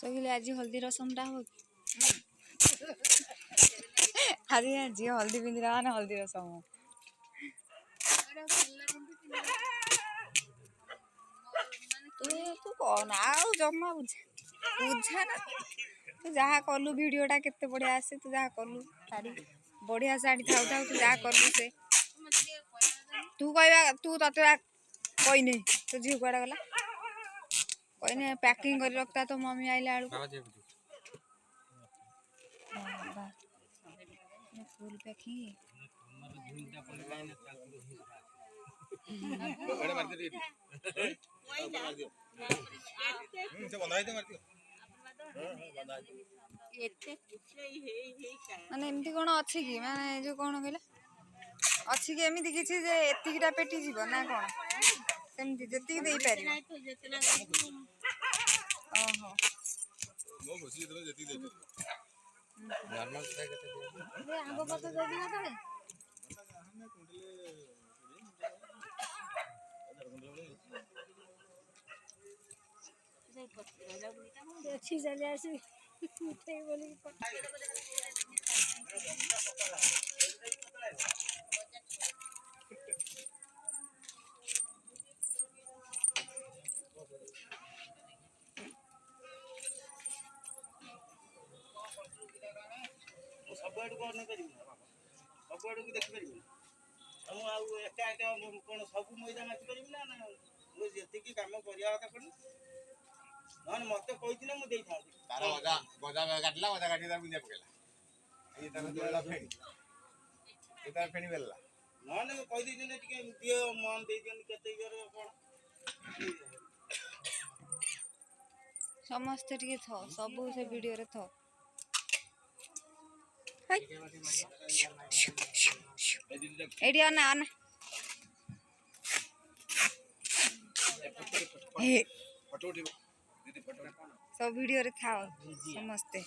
चलिए आज हल्दी रसम टा हो आज जी हल्दी पिंधि ना हल्दी रसम तू कौन आउ जमा बुझा ना तू जहाँ कलु वीडियोटा केते बढ़िया आसे तू जहाँ कलु शाड़ी बढ़िया शाड़ी थाउ थाउ तू जहाँ कलु से तू कहवा तू तते कही नहीं तो झील कड़ा गला कही नहीं पैकिंग कर रखता तो मम्मी आइला आलू फुल पैकिंग माने एमती कौन अच्छी कि माने जो कौन कहला अच्छी कि एमती किसी जे एतिकीटा पेटी जीव ना कौन सेमती जति दे पारि ओहो मो खुशी तो जति दे नॉर्मल से केते दे आगो पतो देबी ना तळे अच्छी चले ऐसे उठे बोली सब आड़ को नहीं करी सब आड़ को देख करी हम आउ एका एका कोन सब मैदा माच करी ना ना मो जति की काम करिया का कोन नन मते कहिथिले मु देई थांती तार गजा काटला गजा काटी तार बुंदिया पकेला ए तार दोला फेणी ए तार फेणी बेलला नन कहि दी दिने टिके दियो मन देई दियन केते जोर कोन समस्त टिके थो सब से वीडियो रे थो एडी आना आना फोटो उठिबो दीदी फोटो सब वीडियो रे था समस्ते